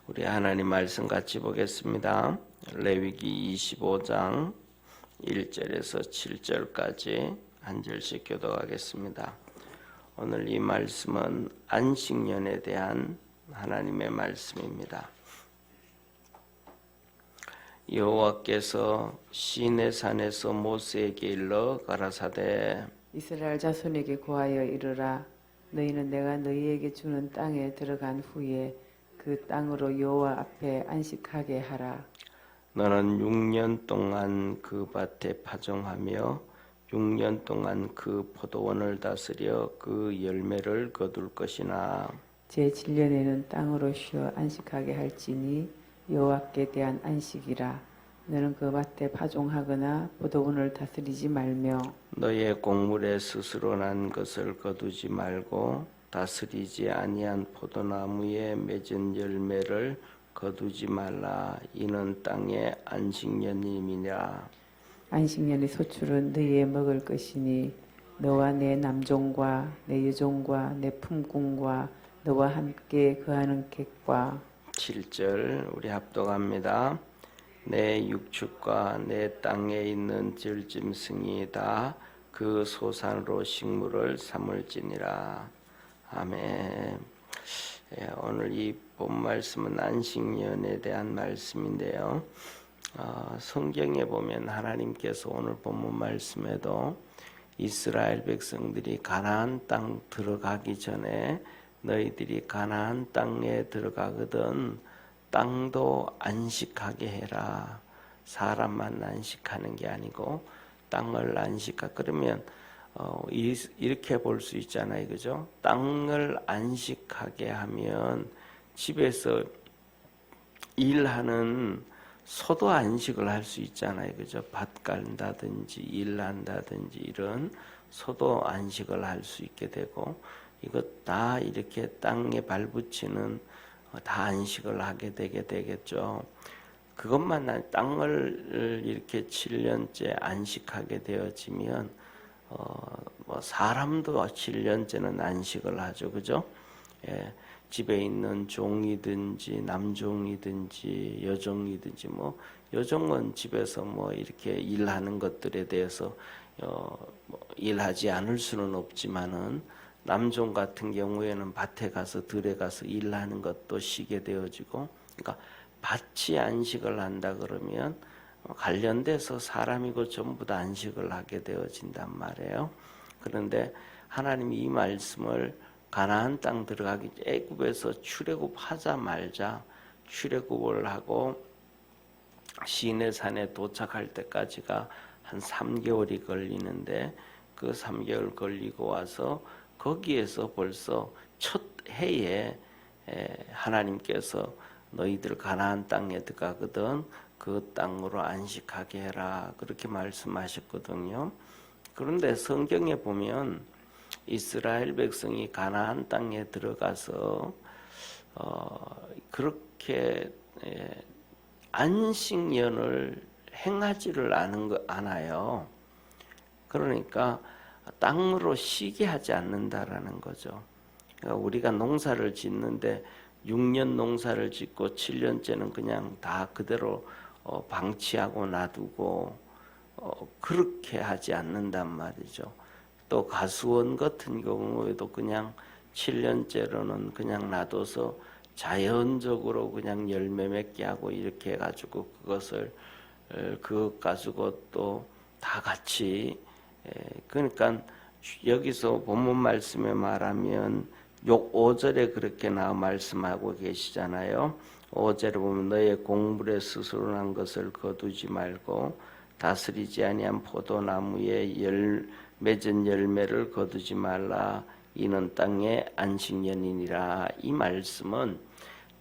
우리 하나님 말씀 같이 보겠습니다. 레위기 25장 1절에서 7절까지 한 절씩 교독하겠습니다. 오늘 이 말씀은 안식년에 대한 하나님의 말씀입니다. 여호와께서 시내산에서 모세에게 일러 가라사대 이스라엘 자손에게 고하여 이르라. 너희는 내가 너희에게 주는 땅에 들어간 후에 그 땅으로 여호와 앞에 안식하게 하라. 너는 6년 동안 그 밭에 파종하며 6년 동안 그 포도원을 다스려 그 열매를 거둘 것이나 제7년에는 땅으로 쉬어 안식하게 할지니 여호와께 대한 안식이라. 너는 그 밭에 파종하거나 포도원을 다스리지 말며 너의 곡물에 스스로 난 것을 거두지 말고 다스리지 아니한 포도나무에 맺은 열매를 거두지 말라. 이는 땅의 안식년임이니라. 안식년의 소출은 너희의 먹을 것이니 너와 내 남종과 내 여종과 내 품꾼과 너와 함께 거하는 객과 7절 우리 합독합니다. 내 육축과 내 땅에 있는 들짐승이 다 그 소산으로 식물을 삼을지니라. 아멘. 오늘 이 본 말씀은 안식년에 대한 말씀인데요. 성경에 보면 하나님께서 오늘 본문 말씀에도 이스라엘 백성들이 가나안 땅 들어가기 전에 너희들이 가나안 땅에 들어가거든 땅도 안식하게 해라. 사람만 안식하는 게 아니고 땅을 안식하. 그러면 이렇게 볼 수 있잖아요, 그죠? 땅을 안식하게 하면 집에서 일하는 소도 안식을 할 수 있잖아요, 그죠? 밭 간다든지 일한다든지 이런 소도 안식을 할 수 있게 되고, 이것 다 이렇게 땅에 발붙이는 다 안식을 하게 되겠죠. 그것만 아니라 땅을 이렇게 7년째 안식하게 되어지면 사람도 7년째는 안식을 하죠, 그죠? 예, 집에 있는 종이든지 남종이든지 여종이든지 여종은 집에서 이렇게 일하는 것들에 대해서 일하지 않을 수는 없지만은 남종 같은 경우에는 밭에 가서 들에 가서 일하는 것도 쉬게 되어지고, 그러니까 밭이 안식을 한다 그러면 관련돼서 사람이고 전부 다 안식을 하게 되어진단 말이에요. 그런데 하나님이 이 말씀을 가나안 땅 들어가기 애굽에서 출애굽하자마자 출애굽을 하고 시내산에 도착할 때까지가 한 3개월이 걸리는데, 그 3개월 걸리고 와서 거기에서 벌써 첫 해에 하나님께서 너희들 가나안 땅에 들어가거든 그 땅으로 안식하게 해라, 그렇게 말씀하셨거든요. 그런데 성경에 보면 이스라엘 백성이 가나안 땅에 들어가서 그렇게 안식년을 행하지를 않아요. 그러니까 땅으로 쉬게 하지 않는다라는 거죠. 그러니까 우리가 농사를 짓는데 6년 농사를 짓고 7년째는 그냥 다 그대로 방치하고 놔두고 그렇게 하지 않는단 말이죠. 또 가수원 같은 경우에도 그냥 7년째로는 그냥 놔둬서 자연적으로 그냥 열매 맺게 하고 이렇게 해가지고 그것 가지고 또 다 같이, 그러니까 여기서 본문 말씀에 말하면 5절에 그렇게 말씀하고 계시잖아요. 5절에 보면 너의 곡물에 스스로 난 것을 거두지 말고 다스리지 아니한 포도나무에 맺은 열매를 거두지 말라. 이는 땅의 안식년이니라. 이 말씀은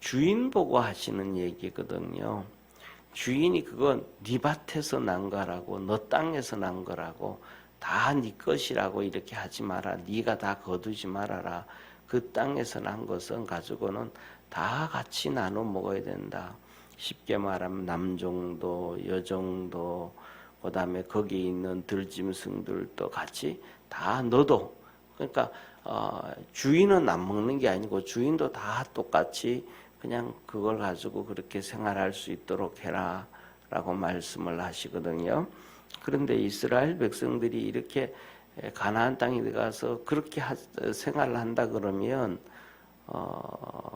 주인 보고 하시는 얘기거든요. 주인이 그건 네 밭에서 난 거라고, 너 땅에서 난 거라고, 다 네 것이라고 이렇게 하지 마라. 네가 다 거두지 말아라. 그 땅에서 난 것은 가지고는 다 같이 나눠 먹어야 된다. 쉽게 말하면 남종도 여종도 그다음에 거기 있는 들짐승들도 같이 다 너도, 그러니까 주인은 안 먹는 게 아니고 주인도 다 똑같이 그냥 그걸 가지고 그렇게 생활할 수 있도록 해라 라고 말씀을 하시거든요. 그런데 이스라엘 백성들이 이렇게 가나안 땅에 들어가서 그렇게 생활을 한다 그러면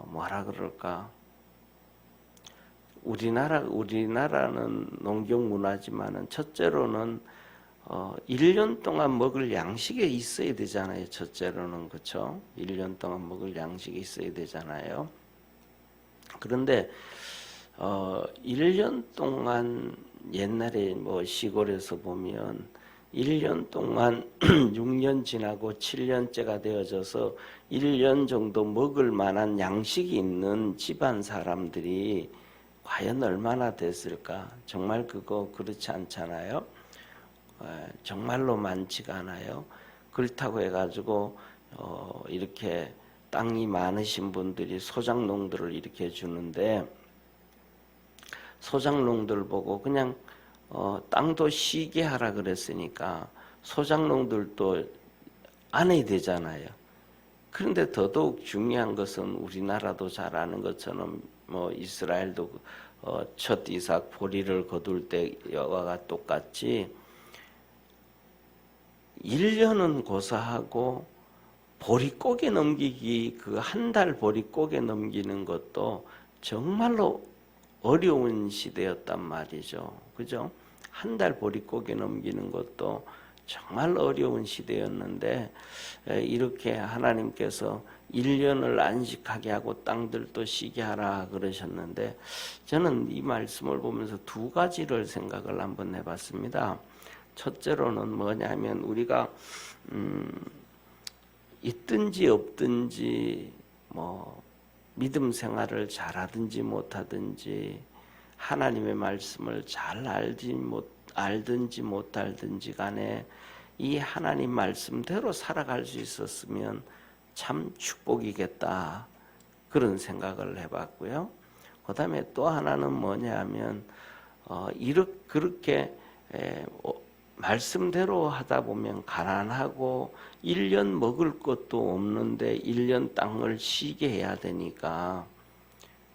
뭐라 그럴까? 우리나라는 농경 문화지만은 첫째로는 1년 동안 먹을 양식이 있어야 되잖아요. 첫째로는 그렇죠. 1년 동안 먹을 양식이 있어야 되잖아요. 그런데 1년 동안 옛날에 뭐 시골에서 보면 1년 동안 6년 지나고 7년째가 되어져서 1년 정도 먹을 만한 양식이 있는 집안 사람들이 과연 얼마나 됐을까? 정말 그거 그렇지 않잖아요. 정말로 많지가 않아요. 그렇다고 해가지고 이렇게 땅이 많으신 분들이 소작농들을 이렇게 주는데 소작농들 보고 그냥 땅도 쉬게 하라 그랬으니까 소작농들도 안 해야 되잖아요. 그런데 더더욱 중요한 것은 우리나라도 잘 아는 것처럼 뭐 이스라엘도 첫 이삭 보리를 거둘 때와 똑같이 1년은 고사하고 보릿고개 넘기기 그 한 달 보릿고개 넘기는 것도 정말로 어려운 시대였단 말이죠. 그죠? 한 달 보릿고개 넘기는 것도 정말 어려운 시대였는데 이렇게 하나님께서 1년을 안식하게 하고 땅들도 쉬게 하라 그러셨는데 저는 이 말씀을 보면서 두 가지를 생각을 한번 해봤습니다. 첫째로는 뭐냐면 우리가 있든지 없든지 뭐 믿음 생활을 잘하든지 못하든지 하나님의 말씀을 잘 알든지 못알든지 간에 이 하나님 말씀대로 살아갈 수 있었으면 참 축복이겠다 그런 생각을 해봤고요. 그 다음에 또 하나는 뭐냐 하면 그렇게 말씀대로 하다 보면 가난하고 1년 먹을 것도 없는데 1년 땅을 쉬게 해야 되니까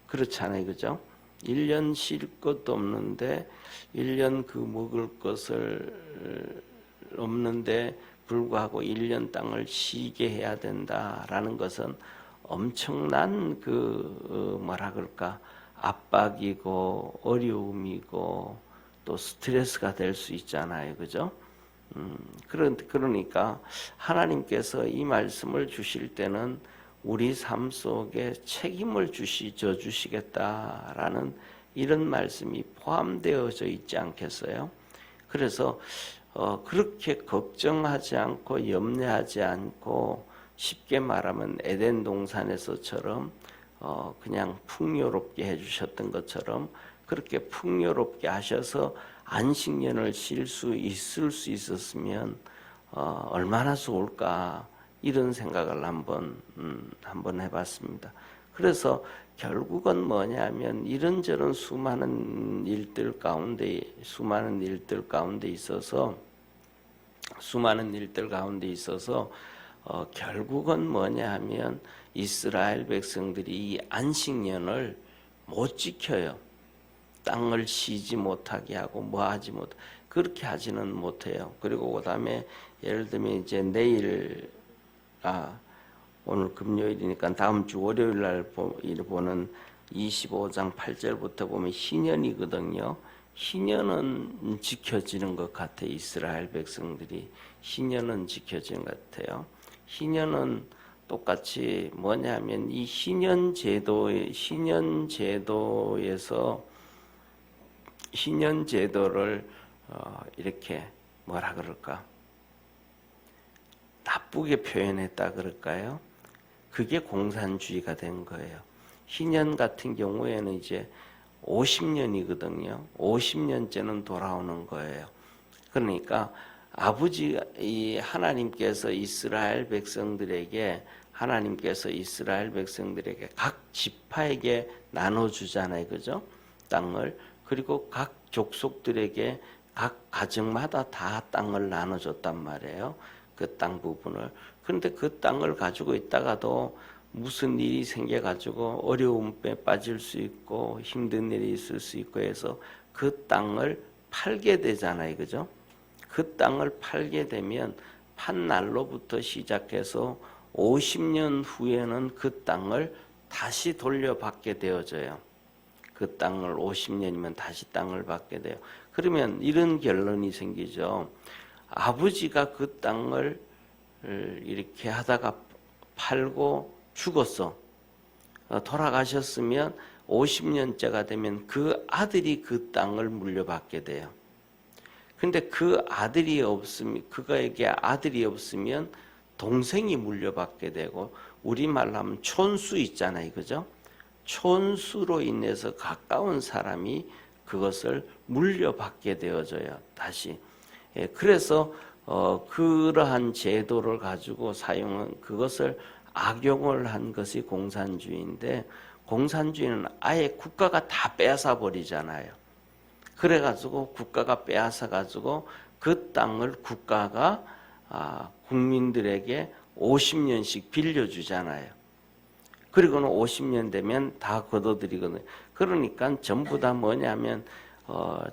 그렇잖아요. 그죠? 1년 쉴 것도 없는데 1년 그 먹을 것을 없는데 불구하고 1년 땅을 쉬게 해야 된다라는 것은 엄청난 뭐라 그럴까 압박이고 어려움이고 또 스트레스가 될 수 있잖아요. 그죠? 그러니까 하나님께서 이 말씀을 주실 때는 우리 삶 속에 책임을 져 주시겠다라는 이런 말씀이 포함되어져 있지 않겠어요? 그래서 그렇게 걱정하지 않고 염려하지 않고 쉽게 말하면 에덴 동산에서처럼 그냥 풍요롭게 해주셨던 것처럼 그렇게 풍요롭게 하셔서 안식년을 쉴 수 있었으면 얼마나 좋을까 이런 생각을 한번 해봤습니다. 그래서 결국은 뭐냐면 이런저런 수많은 일들 가운데 있어서 결국은 뭐냐면 이스라엘 백성들이 이 안식년을 못 지켜요. 땅을 쉬지 못하게 하고 뭐하지 못 그렇게 하지는 못해요. 그리고 그다음에 예를 들면 이제 오늘 금요일이니까 다음 주 월요일 날 보는 25장 8절부터 보면 희년이거든요. 희년은 지켜지는 것 같아요. 이스라엘 백성들이 희년은 지켜지는 것 같아요. 희년은 똑같이 뭐냐면 이 희년 제도를 이렇게 뭐라 그럴까 나쁘게 표현했다 그럴까요? 그게 공산주의가 된 거예요. 희년 같은 경우에는 이제 50년이거든요. 50년째는 돌아오는 거예요. 그러니까 이 하나님께서 이스라엘 백성들에게 각 지파에게 나눠주잖아요. 그죠? 땅을. 그리고 각 족속들에게 각 가정마다 다 땅을 나눠줬단 말이에요. 그 땅 부분을. 그런데 그 땅을 가지고 있다가도 무슨 일이 생겨가지고 어려움에 빠질 수 있고 힘든 일이 있을 수 있고 해서 그 땅을 팔게 되잖아요. 그죠? 그 땅을 팔게 되면 판 날로부터 시작해서 50년 후에는 그 땅을 다시 돌려받게 되어져요. 그 땅을 50년이면 다시 땅을 받게 돼요. 그러면 이런 결론이 생기죠. 아버지가 그 땅을 이렇게 하다가 팔고 죽었어. 돌아가셨으면 50년째가 되면 그 아들이 그 땅을 물려받게 돼요. 근데 그 아들이 없으면, 그거에게 아들이 없으면 동생이 물려받게 되고, 우리말로 하면 촌수 있잖아요. 그죠? 촌수로 인해서 가까운 사람이 그것을 물려받게 되어져요. 다시. 예, 그래서 그러한 제도를 가지고 사용한 그것을 악용을 한 것이 공산주의인데, 공산주의는 아예 국가가 다 빼앗아 버리잖아요. 그래가지고 국가가 빼앗아 가지고 그 땅을 국가가 국민들에게 50년씩 빌려주잖아요. 그리고는 50년 되면 다 걷어들이거든요. 그러니까 전부 다 뭐냐면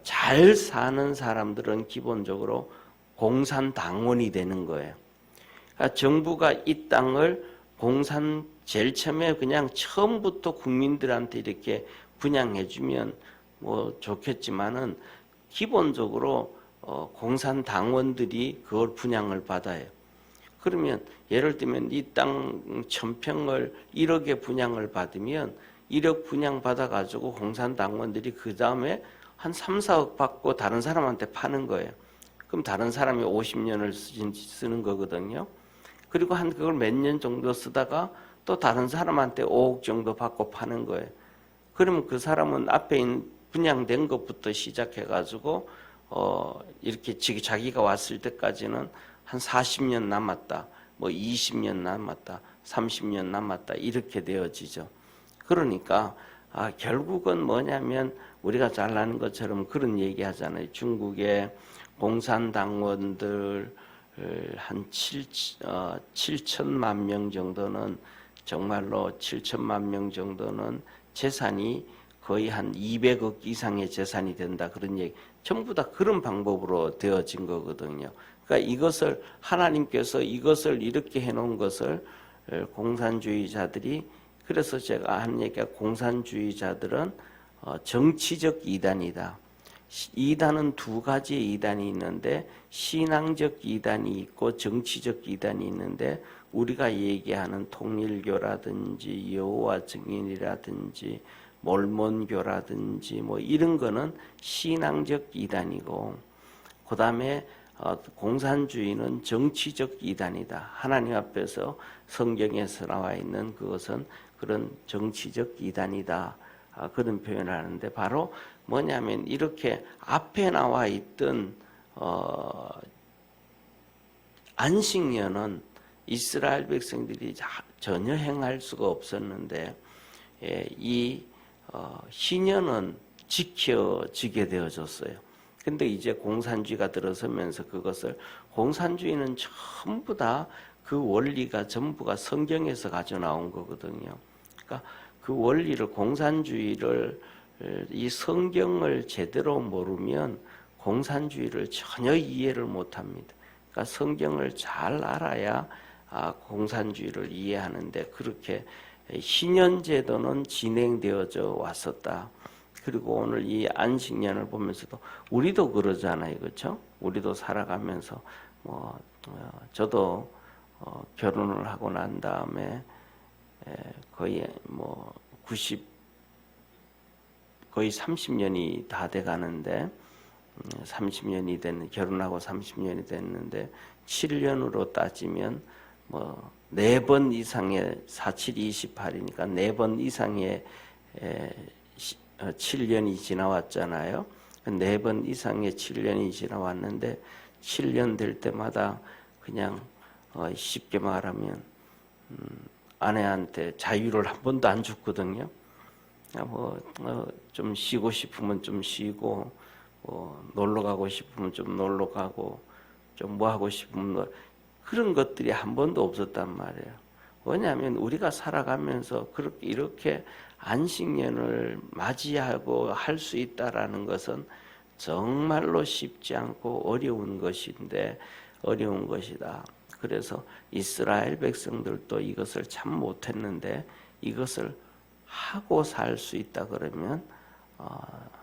잘 사는 사람들은 기본적으로 공산당원이 되는 거예요. 그러니까 정부가 이 땅을 제일 처음에 그냥 처음부터 국민들한테 이렇게 분양해주면 뭐 좋겠지만은 기본적으로 공산당원들이 그걸 분양을 받아요. 그러면 예를 들면 이 땅 1000평을 1억에 분양을 받으면 1억 분양 받아가지고 공산당원들이 그 다음에 한 3, 4억 받고 다른 사람한테 파는 거예요. 그럼 다른 사람이 50년을 쓰는 거거든요. 그리고 한 그걸 몇 년 정도 쓰다가 또 다른 사람한테 5억 정도 받고 파는 거예요. 그러면 그 사람은 앞에 있는 분양된 것부터 시작해가지고 이렇게 자기가 왔을 때까지는 한 40년 남았다, 뭐 20년 남았다, 30년 남았다 이렇게 되어지죠. 그러니까 결국은 뭐냐면 우리가 잘 아는 것처럼 그런 얘기 하잖아요. 중국의 공산당원들 한 7천만 명 정도는 정말로 7천만 명 정도는 재산이 거의 한 200억 이상의 재산이 된다 그런 얘기 전부 다 그런 방법으로 되어진 거거든요. 그러니까 이것을 하나님께서 이것을 이렇게 해놓은 것을 공산주의자들이 그래서 제가 한 얘기가 공산주의자들은 정치적 이단이다. 이단은 두 가지의 이단이 있는데 신앙적 이단이 있고 정치적 이단이 있는데 우리가 얘기하는 통일교라든지 여호와 증인이라든지 몰몬교라든지 뭐 이런 거는 신앙적 이단이고 그 다음에 공산주의는 정치적 이단이다. 하나님 앞에서 성경에서 나와 있는 그것은 그런 정치적 이단이다. 그런 표현을 하는데 바로 뭐냐면 이렇게 앞에 나와 있던 안식년은 이스라엘 백성들이 전혀 행할 수가 없었는데 이 희년은 지켜지게 되어졌어요. 근데 이제 공산주의가 들어서면서 그것을 공산주의는 전부 다 그 원리가 전부가 성경에서 가져 나온 거거든요. 그러니까 그 원리를 공산주의를 이 성경을 제대로 모르면 공산주의를 전혀 이해를 못합니다. 그러니까 성경을 잘 알아야 공산주의를 이해하는데 그렇게 희년제도는 진행되어져 왔었다. 그리고 오늘 이 안식년을 보면서도 우리도 그러잖아요, 그렇죠? 우리도 살아가면서 저도 결혼을 하고 난 다음에 거의 거의 30년이 다 돼가는데 30년이 됐는 결혼하고 30년이 됐는데 7년으로 따지면 4번 이상의 47이 28이니까 4번 이상의 7년이 지나왔잖아요. 4번 이상의 7년이 지나왔는데 7년 될 때마다 그냥 쉽게 말하면 아내한테 자유를 한 번도 안 줬거든요. 좀 쉬고 싶으면 좀 쉬고 놀러 가고 싶으면 좀 놀러 가고 좀 뭐 하고 싶으면 그런 것들이 한 번도 없었단 말이에요. 뭐냐면 우리가 살아가면서 그렇게 이렇게 안식년을 맞이하고 할 수 있다라는 것은 정말로 쉽지 않고 어려운 것이다. 그래서 이스라엘 백성들도 이것을 참 못했는데 이것을 하고 살 수 있다 그러면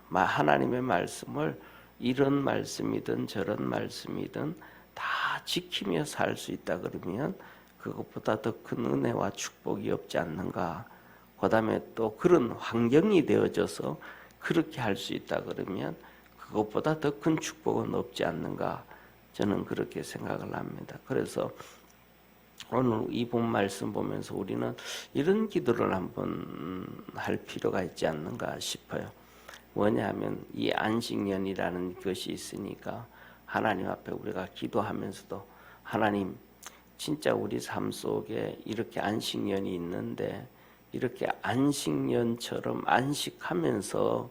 하나님의 말씀을 이런 말씀이든 저런 말씀이든 다 지키며 살 수 있다 그러면 그것보다 더 큰 은혜와 축복이 없지 않는가. 그 다음에 또 그런 환경이 되어져서 그렇게 할 수 있다 그러면 그것보다 더 큰 축복은 없지 않는가. 저는 그렇게 생각을 합니다. 그래서 오늘 이 본 말씀 보면서 우리는 이런 기도를 한번 할 필요가 있지 않는가 싶어요. 뭐냐면 이 안식년이라는 것이 있으니까 하나님 앞에 우리가 기도하면서도 하나님 진짜 우리 삶 속에 이렇게 안식년이 있는데 이렇게 안식년처럼 안식하면서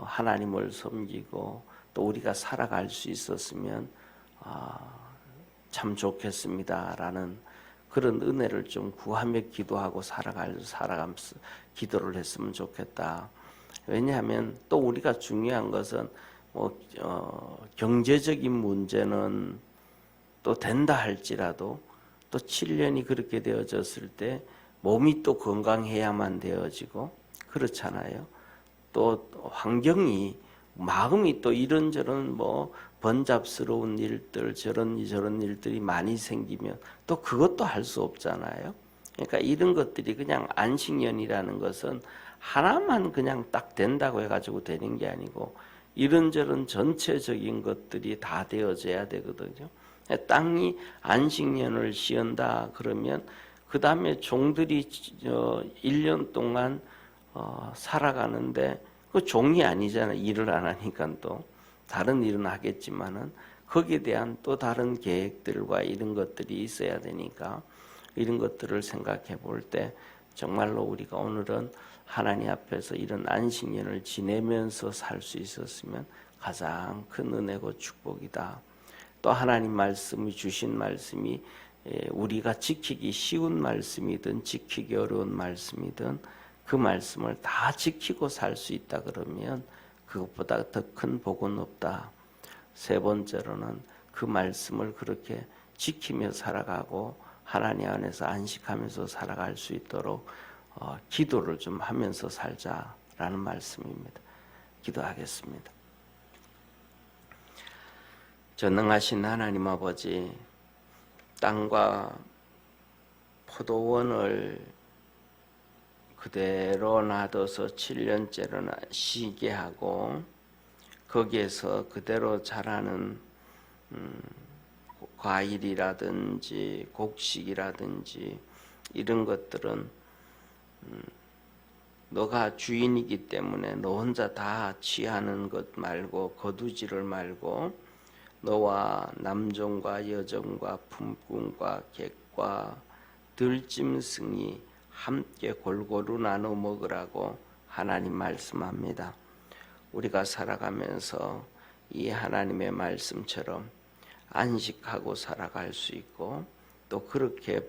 하나님을 섬기고 또 우리가 살아갈 수 있었으면 참 좋겠습니다라는 그런 은혜를 좀 구하며 기도하고 살아가면서 기도를 했으면 좋겠다. 왜냐하면 또 우리가 중요한 것은 경제적인 문제는 또 된다 할지라도 또 7년이 그렇게 되어졌을 때 몸이 또 건강해야만 되어지고 그렇잖아요. 또 환경이 마음이 또 이런저런 번잡스러운 일들 저런 일들이 많이 생기면 또 그것도 할 수 없잖아요. 그러니까 이런 것들이 그냥 안식년이라는 것은 하나만 그냥 딱 된다고 해가지고 되는 게 아니고 이런저런 전체적인 것들이 다 되어져야 되거든요. 땅이 안식년을 시한다 그러면 그 다음에 종들이 1년 동안 살아가는데 그 종이 아니잖아요. 일을 안 하니까 또 다른 일은 하겠지만은 거기에 대한 또 다른 계획들과 이런 것들이 있어야 되니까 이런 것들을 생각해 볼 때 정말로 우리가 오늘은 하나님 앞에서 이런 안식년을 지내면서 살 수 있었으면 가장 큰 은혜고 축복이다. 또 하나님 말씀이 주신 말씀이 우리가 지키기 쉬운 말씀이든 지키기 어려운 말씀이든 그 말씀을 다 지키고 살 수 있다 그러면 그것보다 더 큰 복은 없다. 세 번째로는 그 말씀을 그렇게 지키며 살아가고 하나님 안에서 안식하면서 살아갈 수 있도록 기도를 좀 하면서 살자라는 말씀입니다. 기도하겠습니다. 전능하신 하나님 아버지, 땅과 포도원을 그대로 놔둬서 7년째로 쉬게 하고 거기에서 그대로 자라는 과일이라든지 곡식이라든지 이런 것들은 너가 주인이기 때문에 너 혼자 다 취하는 것 말고 거두지를 말고 너와 남종과 여종과 품꾼과 객과 들짐승이 함께 골고루 나눠 먹으라고 하나님 말씀합니다. 우리가 살아가면서 이 하나님의 말씀처럼 안식하고 살아갈 수 있고 또 그렇게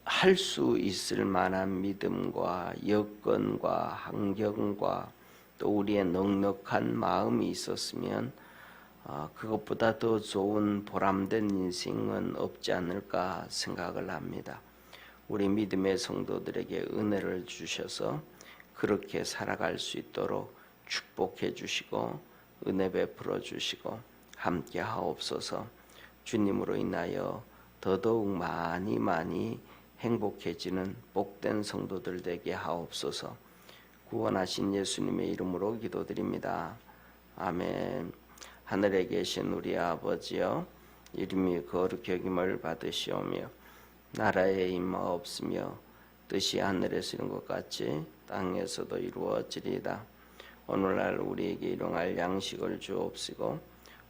할 수 있을 만한 믿음과 여건과 환경과 또 우리의 넉넉한 마음이 있었으면 그것보다 더 좋은 보람된 인생은 없지 않을까 생각을 합니다. 우리 믿음의 성도들에게 은혜를 주셔서 그렇게 살아갈 수 있도록 축복해 주시고 은혜 베풀어 주시고 함께 하옵소서. 주님으로 인하여 더더욱 많이 행복해지는 복된 성도들 되게 하옵소서. 구원하신 예수님의 이름으로 기도드립니다. 아멘. 하늘에 계신 우리 아버지여, 이름이 거룩히 여김을 받으시오며 나라에 임하옵시며 뜻이 하늘에서 이룬 것 같이 땅에서도 이루어지리이다. 오늘날 우리에게 일용할 양식을 주옵시고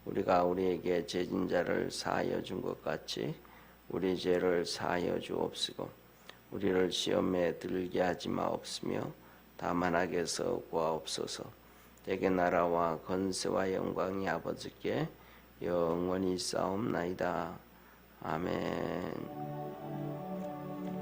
우리가 우리에게 죄진 자를 사하여 준 것 같이 우리 죄를 사하여 주옵시고 우리를 시험에 들게 하지 마옵시며 다만 악에서 구하옵소서. 대개 나라와 건세와 영광이 아버지께 영원히 싸움나이다. 아멘.